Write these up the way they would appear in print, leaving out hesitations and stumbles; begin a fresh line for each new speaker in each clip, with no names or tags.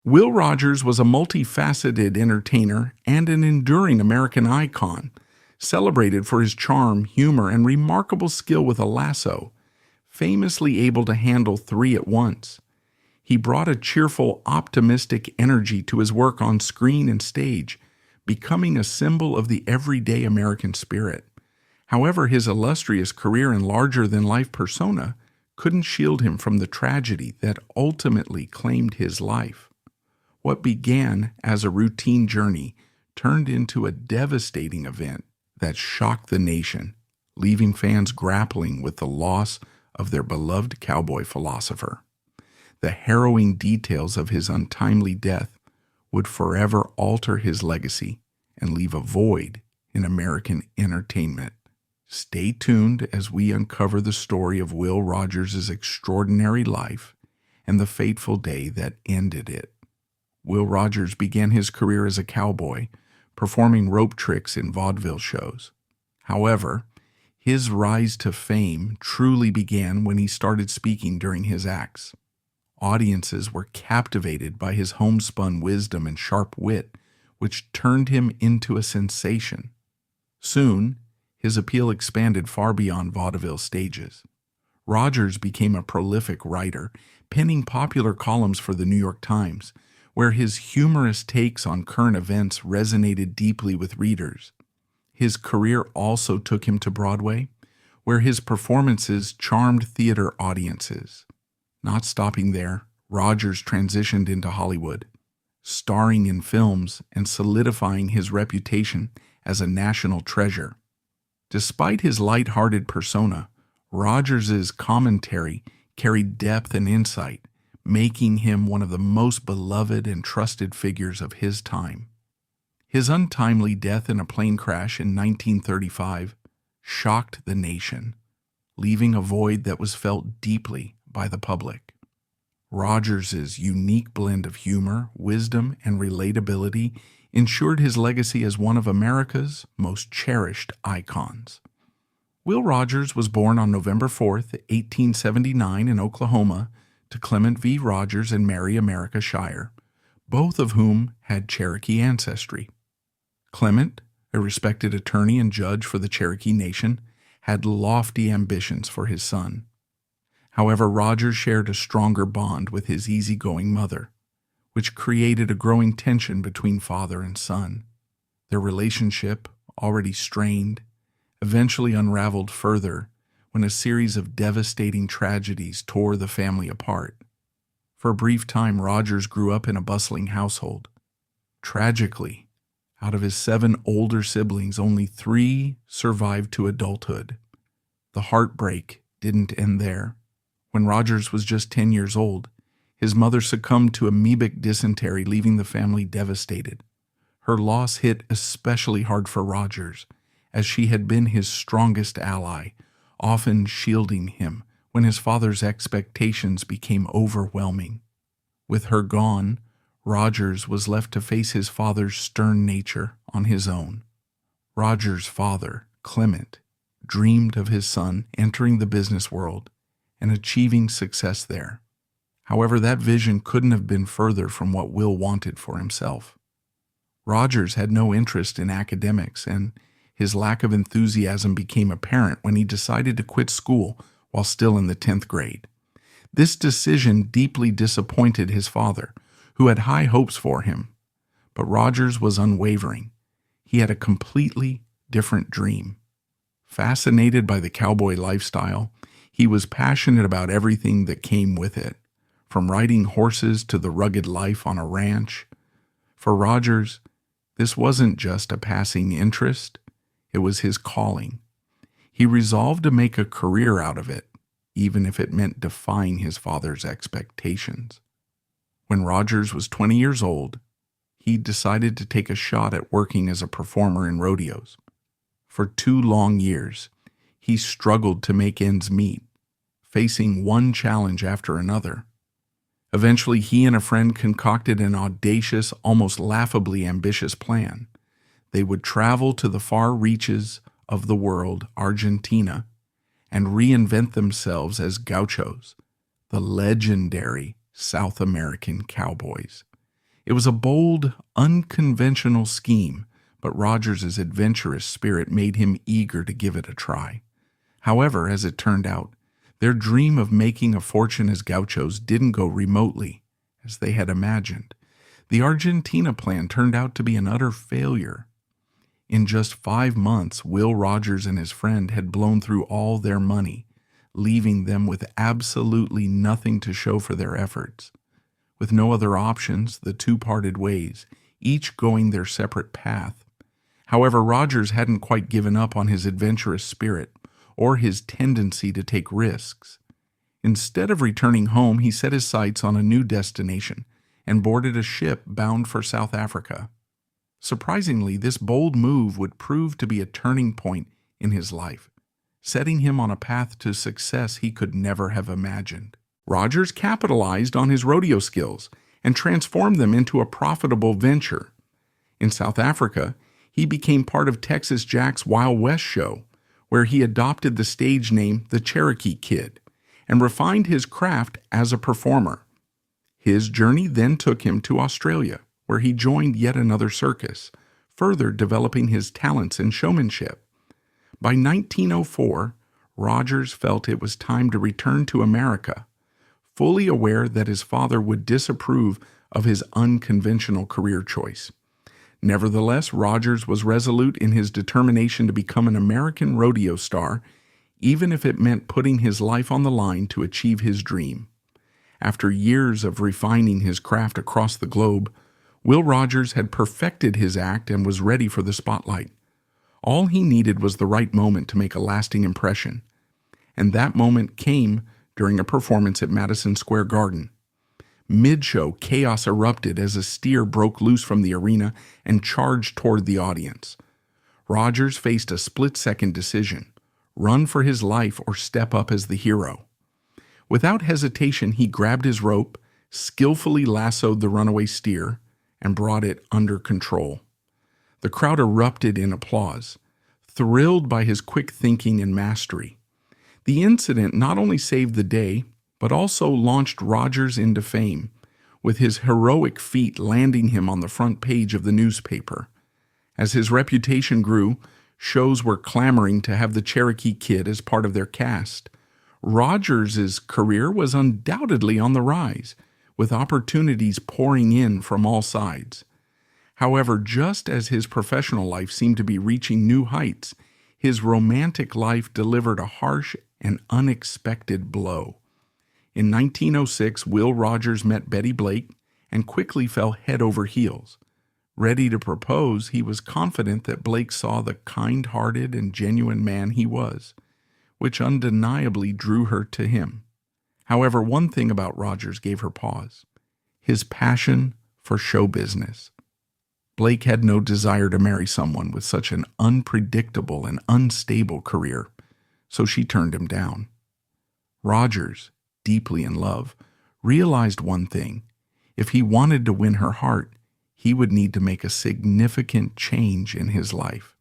Will Rogers was a multifaceted entertainer and an enduring American icon, celebrated for his charm, humor, and remarkable skill with a lasso, famously able to handle three at once. He brought a cheerful, optimistic energy to his work on screen and stage, becoming a symbol of the everyday American spirit. However, his illustrious career and larger-than-life persona couldn't shield him from the tragedy that ultimately claimed his life. What began as a routine journey turned into a devastating event that shocked the nation, leaving fans grappling with the loss of their beloved cowboy philosopher. The harrowing details of his untimely death would forever alter his legacy and leave a void in American entertainment. Stay tuned as we uncover the story of Will Rogers' extraordinary life and the fateful day that ended it. Will Rogers began his career as a cowboy, performing rope tricks in vaudeville shows. However, his rise to fame truly began when he started speaking during his acts. Audiences were captivated by his homespun wisdom and sharp wit, which turned him into a sensation. Soon, his appeal expanded far beyond vaudeville stages. Rogers became a prolific writer, penning popular columns for the New York Times, where his humorous takes on current events resonated deeply with readers. His career also took him to Broadway, where his performances charmed theater audiences. Not stopping there, Rogers transitioned into Hollywood, starring in films and solidifying his reputation as a national treasure. Despite his lighthearted persona, Rogers' commentary carried depth and insight, making him one of the most beloved and trusted figures of his time. His untimely death in a plane crash in 1935 shocked the nation, leaving a void that was felt deeply by the public. Rogers' unique blend of humor, wisdom, and relatability ensured his legacy as one of America's most cherished icons. Will Rogers was born on November 4, 1879 in Oklahoma to Clement V. Rogers and Mary America Shire, both of whom had Cherokee ancestry. Clement, a respected attorney and judge for the Cherokee Nation, had lofty ambitions for his son. However, Rogers shared a stronger bond with his easygoing mother, which created a growing tension between father and son. Their relationship, already strained, eventually unraveled further when a series of devastating tragedies tore the family apart. For a brief time, Rogers grew up in a bustling household. Tragically, out of his 7 older siblings, only 3 survived to adulthood. The heartbreak didn't end there. When Rogers was just 10 years old, his mother succumbed to amoebic dysentery, leaving the family devastated. Her loss hit especially hard for Rogers, as she had been his strongest ally, often shielding him when his father's expectations became overwhelming. With her gone, Rogers was left to face his father's stern nature on his own. Rogers' father, Clement, dreamed of his son entering the business world and achieving success there. However, that vision couldn't have been further from what Will wanted for himself. Rogers had no interest in academics, and his lack of enthusiasm became apparent when he decided to quit school while still in the 10th grade. This decision deeply disappointed his father, who had high hopes for him. But Rogers was unwavering. He had a completely different dream. Fascinated by the cowboy lifestyle, he was passionate about everything that came with it, from riding horses to the rugged life on a ranch. For Rogers, this wasn't just a passing interest, it was his calling. He resolved to make a career out of it, even if it meant defying his father's expectations. When Rogers was 20 years old, he decided to take a shot at working as a performer in rodeos. For 2 long years, he struggled to make ends meet, facing one challenge after another. Eventually, he and a friend concocted an audacious, almost laughably ambitious plan. They would travel to the far reaches of the world, Argentina, and reinvent themselves as gauchos, the legendary South American cowboys. It was a bold, unconventional scheme, but Rogers' adventurous spirit made him eager to give it a try. However, as it turned out, their dream of making a fortune as gauchos didn't go remotely as they had imagined. The Argentina plan turned out to be an utter failure. In just 5 months, Will Rogers and his friend had blown through all their money, leaving them with absolutely nothing to show for their efforts. With no other options, the two parted ways, each going their separate path. However, Rogers hadn't quite given up on his adventurous spirit or his tendency to take risks. Instead of returning home, he set his sights on a new destination and boarded a ship bound for South Africa. Surprisingly, this bold move would prove to be a turning point in his life, setting him on a path to success he could never have imagined. Rogers capitalized on his rodeo skills and transformed them into a profitable venture. In South Africa, he became part of Texas Jack's Wild West show, where he adopted the stage name The Cherokee Kid and refined his craft as a performer. His journey then took him to Australia, where he joined yet another circus, further developing his talents and showmanship. By 1904, Rogers felt it was time to return to America, fully aware that his father would disapprove of his unconventional career choice. Nevertheless, Rogers was resolute in his determination to become an American rodeo star, even if it meant putting his life on the line to achieve his dream. After years of refining his craft across the globe, Will Rogers had perfected his act and was ready for the spotlight. All he needed was the right moment to make a lasting impression, and that moment came during a performance at Madison Square Garden. Mid-show, chaos erupted as a steer broke loose from the arena and charged toward the audience. Rogers faced a split-second decision: run for his life or step up as the hero. Without hesitation, he grabbed his rope, skillfully lassoed the runaway steer, and brought it under control. The crowd erupted in applause, thrilled by his quick thinking and mastery. The incident not only saved the day, but also launched Rogers into fame, with his heroic feat landing him on the front page of the newspaper. As his reputation grew, shows were clamoring to have the Cherokee Kid as part of their cast. Rogers' career was undoubtedly on the rise, with opportunities pouring in from all sides. However, just as his professional life seemed to be reaching new heights, his romantic life delivered a harsh and unexpected blow. In 1906, Will Rogers met Betty Blake and quickly fell head over heels. Ready to propose, he was confident that Blake saw the kind-hearted and genuine man he was, which undeniably drew her to him. However, one thing about Rogers gave her pause: his passion for show business. Blake had no desire to marry someone with such an unpredictable and unstable career, so she turned him down. Rogers, deeply in love, realized one thing: if he wanted to win her heart, he would need to make a significant change in his life.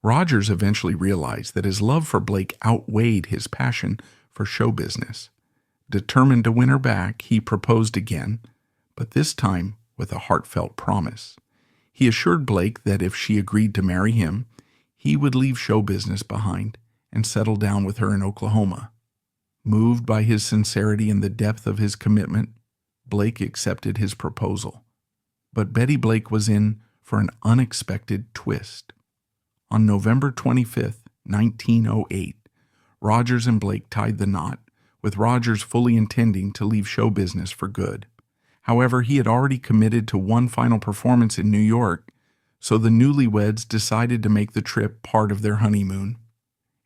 Rogers eventually realized that his love for Blake outweighed his passion for show business. Determined to win her back, he proposed again, but this time with a heartfelt promise. He assured Blake that if she agreed to marry him, he would leave show business behind and settle down with her in Oklahoma. Moved by his sincerity and the depth of his commitment, Blake accepted his proposal. But Betty Blake was in for an unexpected twist. On November 25, 1908, Rogers and Blake tied the knot, with Rogers fully intending to leave show business for good. However, he had already committed to one final performance in New York, so the newlyweds decided to make the trip part of their honeymoon.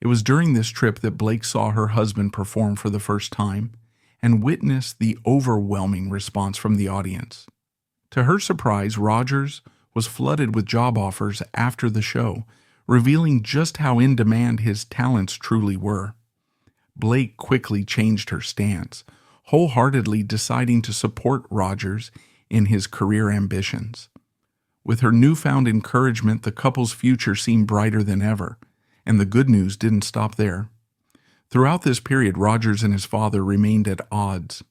It was during this trip that Blake saw her husband perform for the first time and witnessed the overwhelming response from the audience. To her surprise, Rogers was flooded with job offers after the show, revealing just how in demand his talents truly were. Blake quickly changed her stance, wholeheartedly deciding to support Rogers in his career ambitions. With her newfound encouragement, the couple's future seemed brighter than ever, and the good news didn't stop there. Throughout this period, Rogers and his father remained at odds.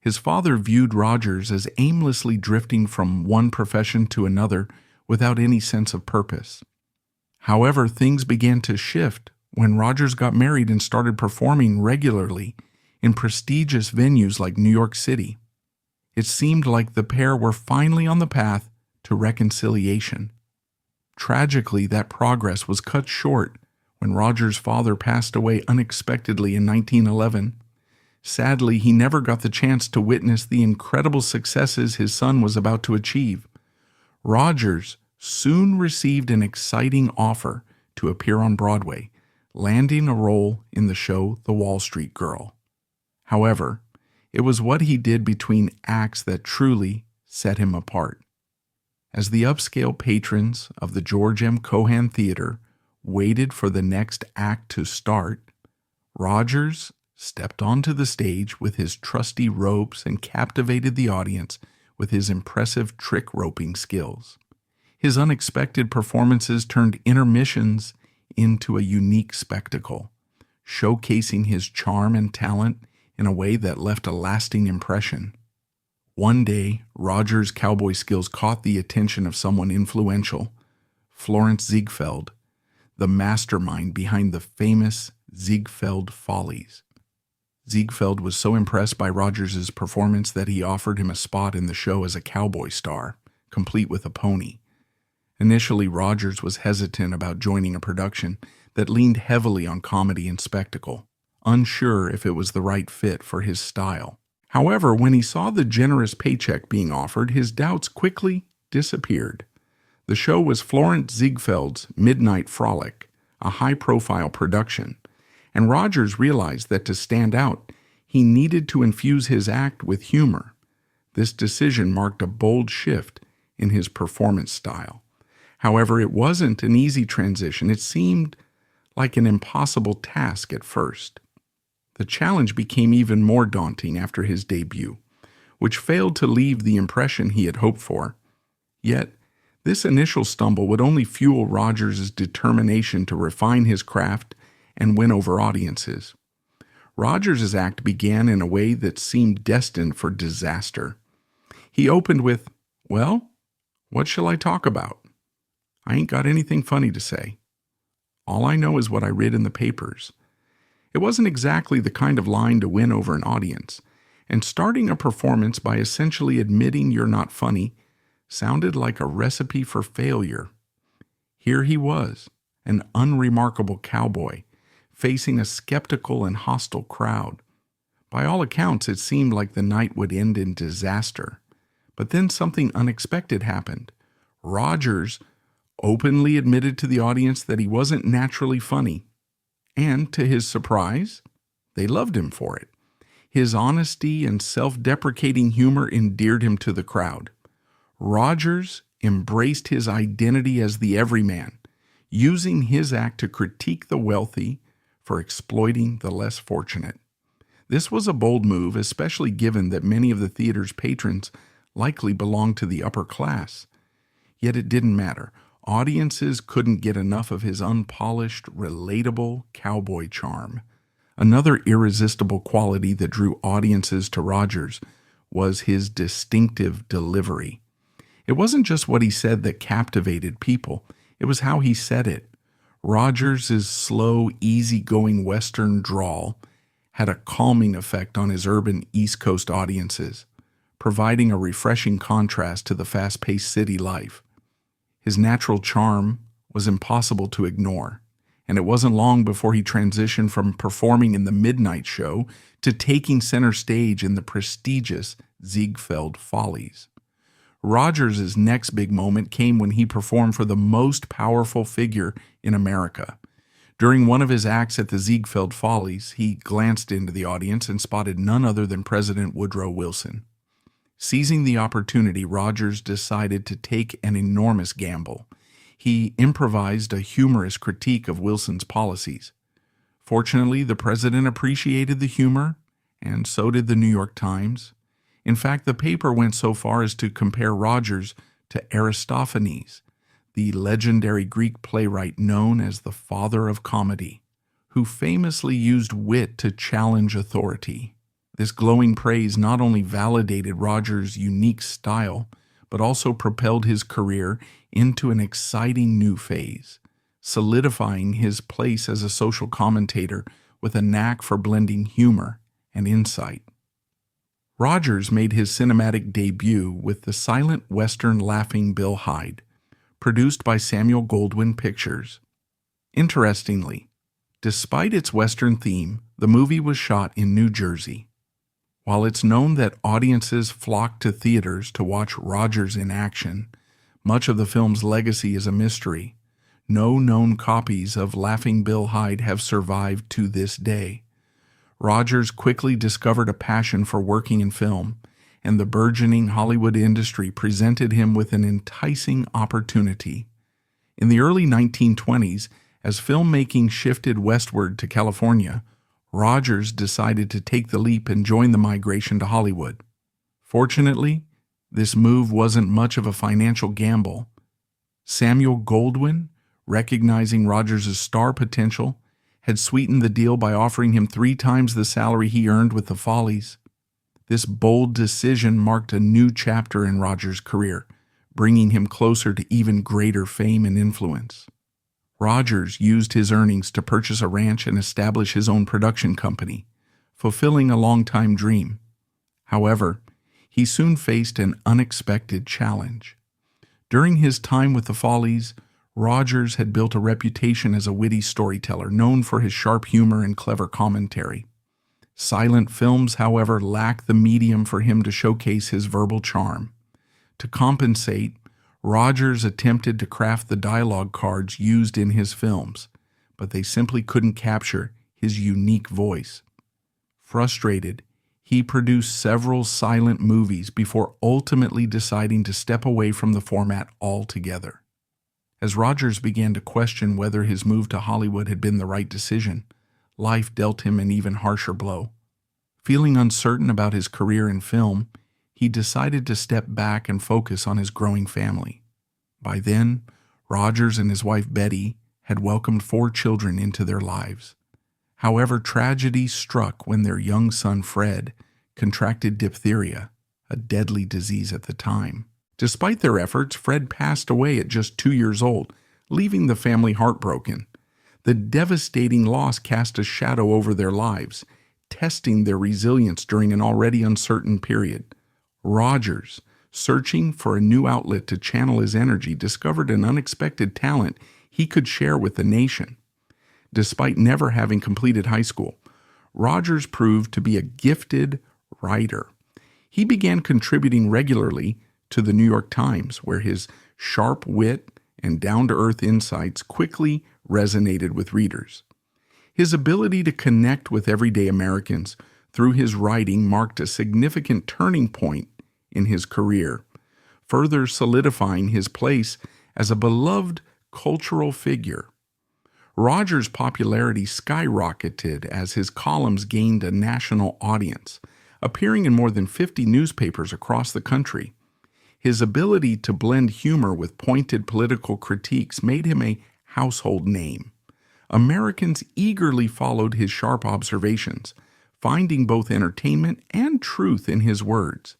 His father viewed Rogers as aimlessly drifting from one profession to another without any sense of purpose. However, things began to shift when Rogers got married and started performing regularly in prestigious venues like New York City. It seemed like the pair were finally on the path to reconciliation. Tragically, that progress was cut short when Rogers' father passed away unexpectedly in 1911. Sadly, he never got the chance to witness the incredible successes his son was about to achieve. Rogers soon received an exciting offer to appear on Broadway, landing a role in the show The Wall Street Girl. However, it was what he did between acts that truly set him apart. As the upscale patrons of the George M. Cohan Theater waited for the next act to start, Rogers stepped onto the stage with his trusty ropes and captivated the audience with his impressive trick roping skills. His unexpected performances turned intermissions into a unique spectacle, showcasing his charm and talent in a way that left a lasting impression. One day, Rogers' cowboy skills caught the attention of someone influential, Florence Ziegfeld, the mastermind behind the famous Ziegfeld Follies. Ziegfeld was so impressed by Rogers' performance that he offered him a spot in the show as a cowboy star, complete with a pony. Initially, Rogers was hesitant about joining a production that leaned heavily on comedy and spectacle, unsure if it was the right fit for his style. However, when he saw the generous paycheck being offered, his doubts quickly disappeared. The show was Florence Ziegfeld's Midnight Frolic, a high-profile production, and Rogers realized that to stand out, he needed to infuse his act with humor. This decision marked a bold shift in his performance style. However, it wasn't an easy transition. It seemed like an impossible task at first. The challenge became even more daunting after his debut, which failed to leave the impression he had hoped for. Yet, this initial stumble would only fuel Rogers' determination to refine his craft and win over audiences. Rogers' act began in a way that seemed destined for disaster. He opened with, "Well, what shall I talk about? I ain't got anything funny to say. All I know is what I read in the papers." It wasn't exactly the kind of line to win over an audience, and starting a performance by essentially admitting you're not funny sounded like a recipe for failure. Here he was, an unremarkable cowboy, facing a skeptical and hostile crowd. By all accounts, it seemed like the night would end in disaster. But then something unexpected happened. Rogers openly admitted to the audience that he wasn't naturally funny. And to his surprise, they loved him for it. His honesty and self-deprecating humor endeared him to the crowd. Rogers embraced his identity as the everyman, using his act to critique the wealthy for exploiting the less fortunate. This was a bold move, especially given that many of the theater's patrons likely belonged to the upper class. Yet it didn't matter. Audiences couldn't get enough of his unpolished, relatable cowboy charm. Another irresistible quality that drew audiences to Rogers was his distinctive delivery. It wasn't just what he said that captivated people, it was how he said it. Rogers' slow, easygoing Western drawl had a calming effect on his urban East Coast audiences, providing a refreshing contrast to the fast-paced city life. His natural charm was impossible to ignore, and it wasn't long before he transitioned from performing in the midnight show to taking center stage in the prestigious Ziegfeld Follies. Rogers' next big moment came when he performed for the most powerful figure in America. During one of his acts at the Ziegfeld Follies, he glanced into the audience and spotted none other than President Woodrow Wilson. Seizing the opportunity, Rogers decided to take an enormous gamble. He improvised a humorous critique of Wilson's policies. Fortunately, the president appreciated the humor, and so did the New York Times. In fact, the paper went so far as to compare Rogers to Aristophanes, the legendary Greek playwright known as the father of comedy, who famously used wit to challenge authority. This glowing praise not only validated Rogers' unique style, but also propelled his career into an exciting new phase, solidifying his place as a social commentator with a knack for blending humor and insight. Rogers made his cinematic debut with the silent western Laughing Bill Hyde, produced by Samuel Goldwyn Pictures. Interestingly, despite its western theme, the movie was shot in New Jersey. While it's known that audiences flocked to theaters to watch Rogers in action, much of the film's legacy is a mystery. No known copies of Laughing Bill Hyde have survived to this day. Rogers quickly discovered a passion for working in film, and the burgeoning Hollywood industry presented him with an enticing opportunity. In the early 1920s, as filmmaking shifted westward to California, Rogers decided to take the leap and join the migration to Hollywood. Fortunately, this move wasn't much of a financial gamble. Samuel Goldwyn, recognizing Rogers' star potential, had sweetened the deal by offering him 3 times the salary he earned with the Follies. This bold decision marked a new chapter in Rogers' career, bringing him closer to even greater fame and influence. Rogers used his earnings to purchase a ranch and establish his own production company, fulfilling a long-time dream. However, he soon faced an unexpected challenge. During his time with the Follies, Rogers had built a reputation as a witty storyteller, known for his sharp humor and clever commentary. Silent films, however, lacked the medium for him to showcase his verbal charm. To compensate, Rogers attempted to craft the dialogue cards used in his films, but they simply couldn't capture his unique voice. Frustrated, he produced several silent movies before ultimately deciding to step away from the format altogether. As Rogers began to question whether his move to Hollywood had been the right decision, life dealt him an even harsher blow. Feeling uncertain about his career in film, he decided to step back and focus on his growing family. By then, Rogers and his wife Betty had welcomed 4 children into their lives. However, tragedy struck when their young son Fred contracted diphtheria, a deadly disease at the time. Despite their efforts, Fred passed away at just 2 years old, leaving the family heartbroken. The devastating loss cast a shadow over their lives, testing their resilience during an already uncertain period. Rogers, searching for a new outlet to channel his energy, discovered an unexpected talent he could share with the nation. Despite never having completed high school, Rogers proved to be a gifted writer. He began contributing regularly to the New York Times, where his sharp wit and down-to-earth insights quickly resonated with readers. His ability to connect with everyday Americans through his writing marked a significant turning point in his career, further solidifying his place as a beloved cultural figure. Rogers' popularity skyrocketed as his columns gained a national audience, appearing in more than 50 newspapers across the country. His ability to blend humor with pointed political critiques made him a household name. Americans eagerly followed his sharp observations, finding both entertainment and truth in his words.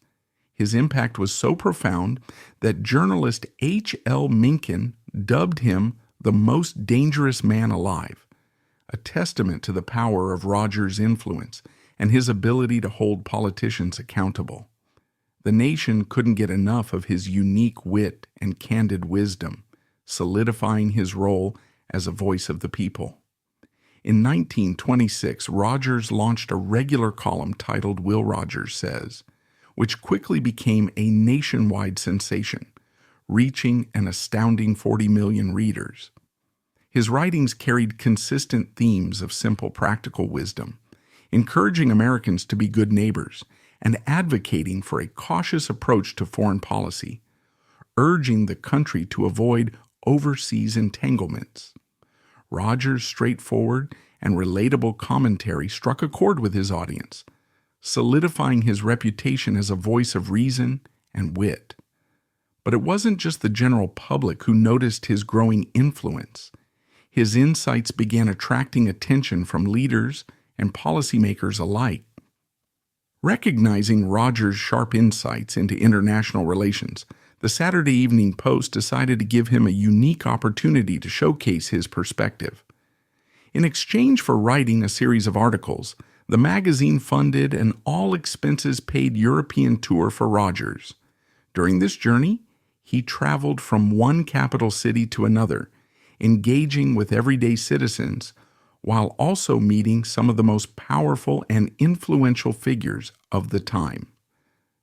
His impact was so profound that journalist H.L. Mencken dubbed him the most dangerous man alive, a testament to the power of Rogers' influence and his ability to hold politicians accountable. The nation couldn't get enough of his unique wit and candid wisdom, solidifying his role as a voice of the people. In 1926, Rogers launched a regular column titled Will Rogers Says, which quickly became a nationwide sensation, reaching an astounding 40 million readers. His writings carried consistent themes of simple practical wisdom, encouraging Americans to be good neighbors and advocating for a cautious approach to foreign policy, urging the country to avoid overseas entanglements. Rogers' straightforward and relatable commentary struck a chord with his audience, solidifying his reputation as a voice of reason and wit. But it wasn't just the general public who noticed his growing influence. His insights began attracting attention from leaders and policymakers alike. Recognizing Rogers' sharp insights into international relations, the Saturday Evening Post decided to give him a unique opportunity to showcase his perspective. In exchange for writing a series of articles, the magazine funded an all-expenses-paid European tour for Rogers. During this journey, he traveled from one capital city to another, engaging with everyday citizens, while also meeting some of the most powerful and influential figures of the time.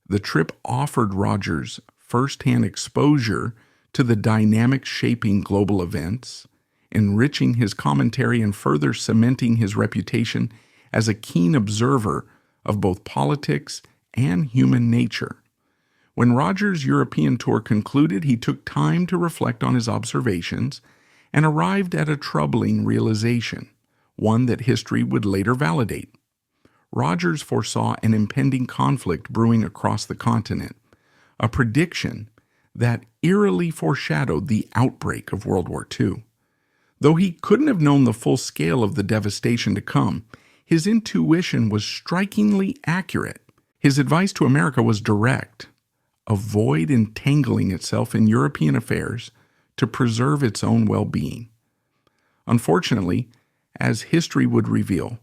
The trip offered Rogers first-hand exposure to the dynamics shaping global events, enriching his commentary and further cementing his reputation as a keen observer of both politics and human nature. When Rogers' European tour concluded, he took time to reflect on his observations and arrived at a troubling realization, one that history would later validate. Rogers foresaw an impending conflict brewing across the continent, a prediction that eerily foreshadowed the outbreak of World War II. Though he couldn't have known the full scale of the devastation to come, his intuition was strikingly accurate. His advice to America was direct: avoid entangling itself in European affairs to preserve its own well-being. Unfortunately, as history would reveal,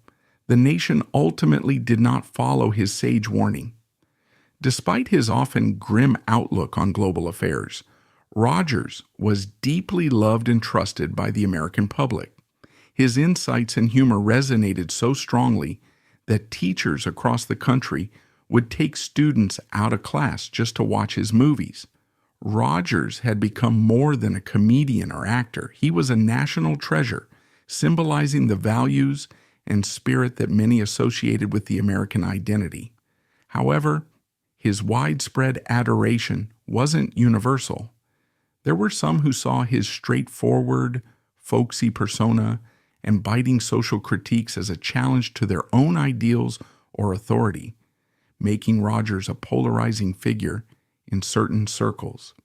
the nation ultimately did not follow his sage warning. Despite his often grim outlook on global affairs, Rogers was deeply loved and trusted by the American public. His insights and humor resonated so strongly that teachers across the country would take students out of class just to watch his movies. Rogers had become more than a comedian or actor. He was a national treasure, symbolizing the values and spirit that many associated with the American identity. However, his widespread adoration wasn't universal. There were some who saw his straightforward, folksy persona and biting social critiques as a challenge to their own ideals or authority, making Rogers a polarizing figure in certain circles.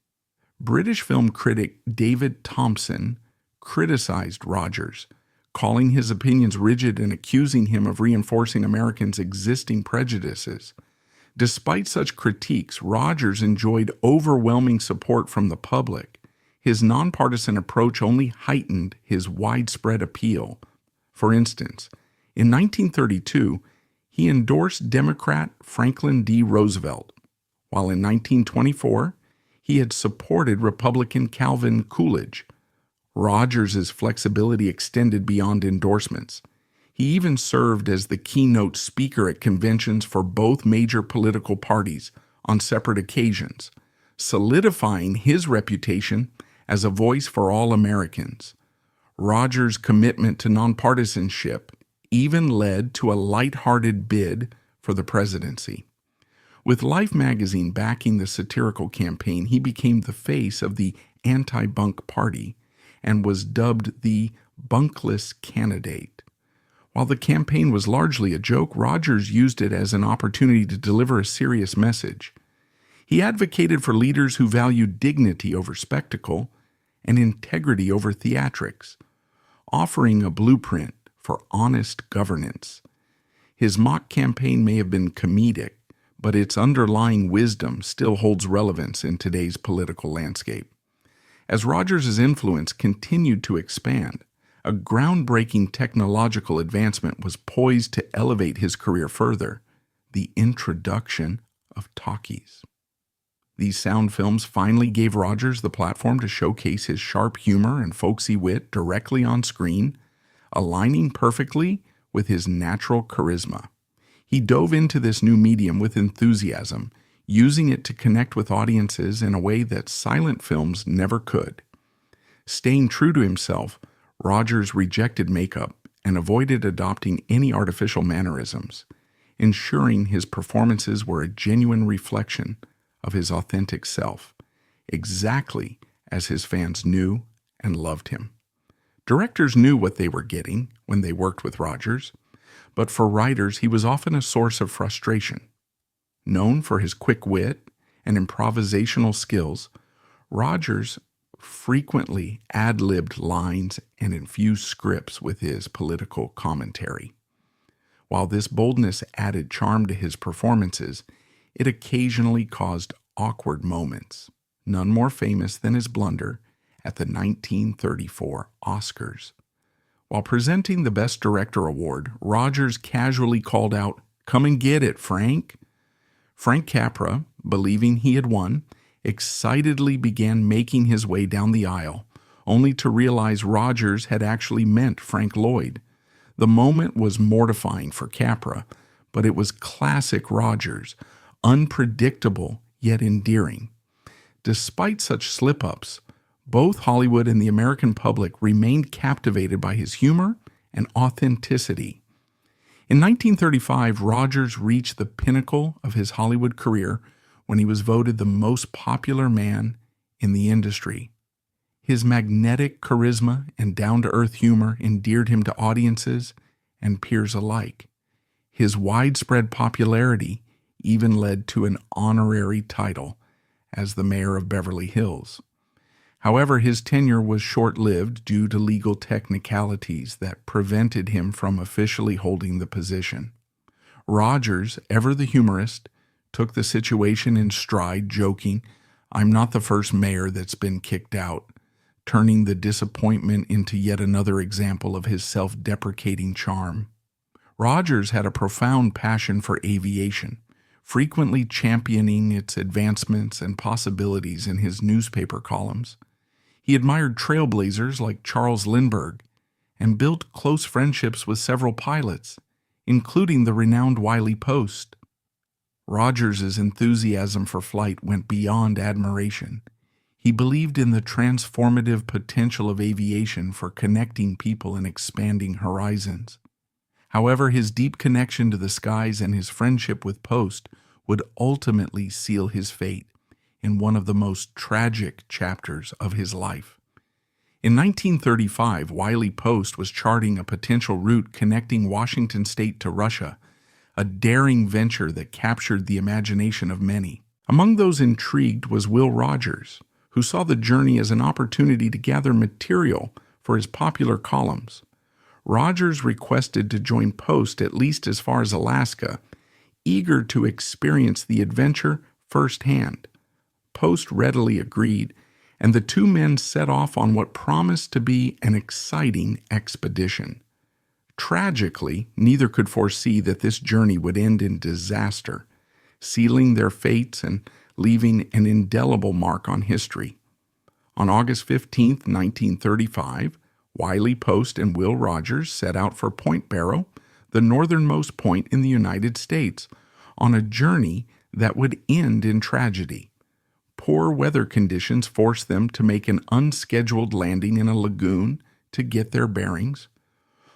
British film critic David Thompson criticized Rogers, calling his opinions rigid and accusing him of reinforcing Americans' existing prejudices. Despite such critiques, Rogers enjoyed overwhelming support from the public. His nonpartisan approach only heightened his widespread appeal. For instance, in 1932, he endorsed Democrat Franklin D. Roosevelt, while in 1924, he had supported Republican Calvin Coolidge. Rogers' flexibility extended beyond endorsements. He even served as the keynote speaker at conventions for both major political parties on separate occasions, solidifying his reputation as a voice for all Americans. Rogers' commitment to nonpartisanship even led to a lighthearted bid for the presidency. With Life magazine backing the satirical campaign, he became the face of the anti-bunk party and was dubbed the bunkless candidate. While the campaign was largely a joke, Rogers used it as an opportunity to deliver a serious message. He advocated for leaders who valued dignity over spectacle and integrity over theatrics, offering a blueprint for honest governance. His mock campaign may have been comedic, but its underlying wisdom still holds relevance in today's political landscape. As Rogers' influence continued to expand, a groundbreaking technological advancement was poised to elevate his career further: the introduction of talkies. These sound films finally gave Rogers the platform to showcase his sharp humor and folksy wit directly on screen, aligning perfectly with his natural charisma. He dove into this new medium with enthusiasm, using it to connect with audiences in a way that silent films never could. Staying true to himself, Rogers rejected makeup and avoided adopting any artificial mannerisms, ensuring his performances were a genuine reflection of his authentic self, exactly as his fans knew and loved him. Directors knew what they were getting when they worked with Rogers, but for writers he was often a source of frustration. Known for his quick wit and improvisational skills, Rogers frequently ad-libbed lines and infused scripts with his political commentary. While this boldness added charm to his performances, it occasionally caused awkward moments, none more famous than his blunder at the 1934 Oscars. While presenting the Best Director award, Rogers casually called out, "Come and get it, Frank." Frank Capra, believing he had won, excitedly began making his way down the aisle, only to realize Rogers had actually meant Frank Lloyd. The moment was mortifying for Capra, but it was classic Rogers, unpredictable yet endearing. Despite such slip-ups, both Hollywood and the American public remained captivated by his humor and authenticity. In 1935, Rogers reached the pinnacle of his Hollywood career when he was voted the most popular man in the industry. His magnetic charisma and down-to-earth humor endeared him to audiences and peers alike. His widespread popularity even led to an honorary title as the mayor of Beverly Hills. However, his tenure was short-lived due to legal technicalities that prevented him from officially holding the position. Rogers, ever the humorist, took the situation in stride, joking, "I'm not the first mayor that's been kicked out," turning the disappointment into yet another example of his self-deprecating charm. Rogers had a profound passion for aviation, frequently championing its advancements and possibilities in his newspaper columns. He admired trailblazers like Charles Lindbergh and built close friendships with several pilots, including the renowned Wiley Post. Rogers' enthusiasm for flight went beyond admiration. He believed in the transformative potential of aviation for connecting people and expanding horizons. However, his deep connection to the skies and his friendship with Post would ultimately seal his fate in one of the most tragic chapters of his life. In 1935, Wiley Post was charting a potential route connecting Washington state to Russia, a daring venture that captured the imagination of many. Among those intrigued was Will Rogers, who saw the journey as an opportunity to gather material for his popular columns. Rogers requested to join Post at least as far as Alaska, eager to experience the adventure firsthand. Post readily agreed, and the two men set off on what promised to be an exciting expedition. Tragically, neither could foresee that this journey would end in disaster, sealing their fates and leaving an indelible mark on history. On August 15, 1935, Wiley Post and Will Rogers set out for Point Barrow, the northernmost point in the United States, on a journey that would end in tragedy. Poor weather conditions forced them to make an unscheduled landing in a lagoon to get their bearings.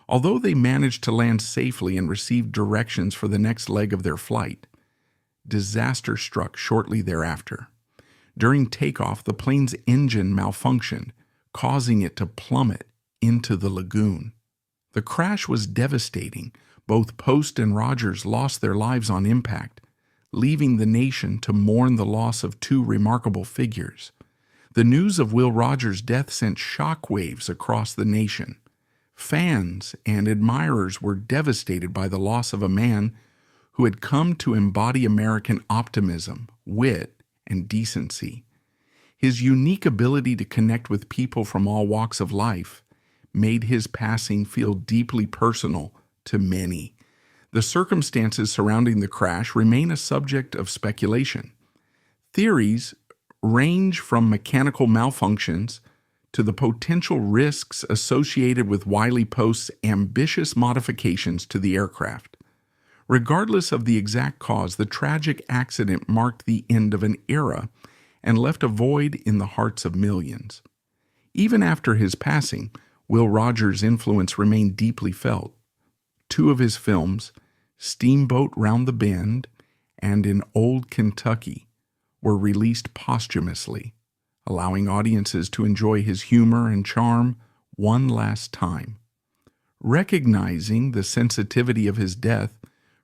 Although they managed to land safely and received directions for the next leg of their flight, disaster struck shortly thereafter. During takeoff, the plane's engine malfunctioned, causing it to plummet into the lagoon. The crash was devastating. Both Post and Rogers lost their lives on impact, leaving the nation to mourn the loss of two remarkable figures. The news of Will Rogers' death sent shockwaves across the nation. Fans and admirers were devastated by the loss of a man who had come to embody American optimism, wit, and decency. His unique ability to connect with people from all walks of life made his passing feel deeply personal to many. The circumstances surrounding the crash remain a subject of speculation. Theories range from mechanical malfunctions to the potential risks associated with Wiley Post's ambitious modifications to the aircraft. Regardless of the exact cause, the tragic accident marked the end of an era and left a void in the hearts of millions. Even after his passing, Will Rogers' influence remained deeply felt. Two of his films, Steamboat Round the Bend and In Old Kentucky, were released posthumously, allowing audiences to enjoy his humor and charm one last time. Recognizing the sensitivity of his death,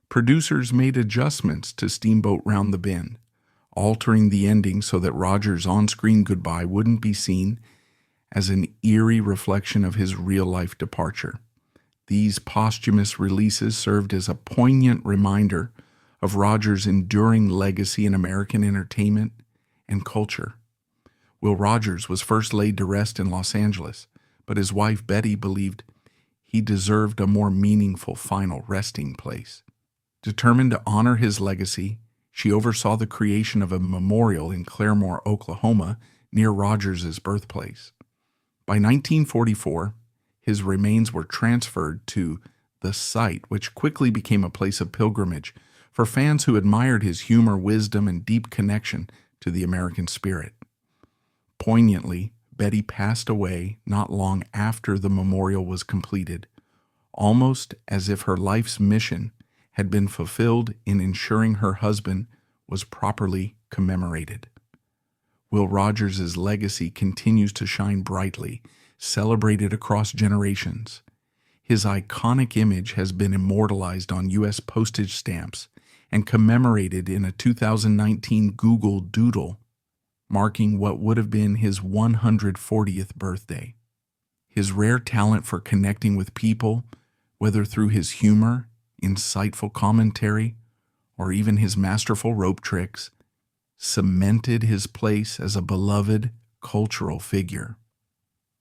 producers made adjustments to Steamboat Round the Bend, altering the ending so that Rogers' on-screen goodbye wouldn't be seen as an eerie reflection of his real-life departure. These posthumous releases served as a poignant reminder of Rogers' enduring legacy in American entertainment and culture. Will Rogers was first laid to rest in Los Angeles, but his wife Betty believed he deserved a more meaningful final resting place. Determined to honor his legacy, she oversaw the creation of a memorial in Claremore, Oklahoma, near Rogers' birthplace. By 1944, his remains were transferred to the site, which quickly became a place of pilgrimage for fans who admired his humor, wisdom, and deep connection to the American spirit. Poignantly, Betty passed away not long after the memorial was completed, almost as if her life's mission had been fulfilled in ensuring her husband was properly commemorated. Will Rogers' legacy continues to shine brightly, celebrated across generations. His iconic image has been immortalized on U.S. postage stamps and commemorated in a 2019 Google Doodle, marking what would have been his 140th birthday. His rare talent for connecting with people, whether through his humor, insightful commentary, or even his masterful rope tricks, cemented his place as a beloved cultural figure.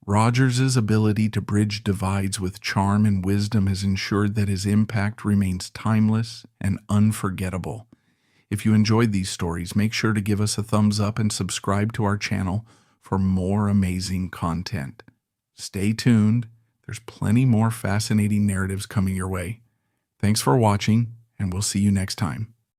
Rogers' ability to bridge divides with charm and wisdom has ensured that his impact remains timeless and unforgettable. If you enjoyed these stories, make sure to give us a thumbs up and subscribe to our channel for more amazing content. Stay tuned. There's plenty more fascinating narratives coming your way. Thanks for watching, and we'll see you next time.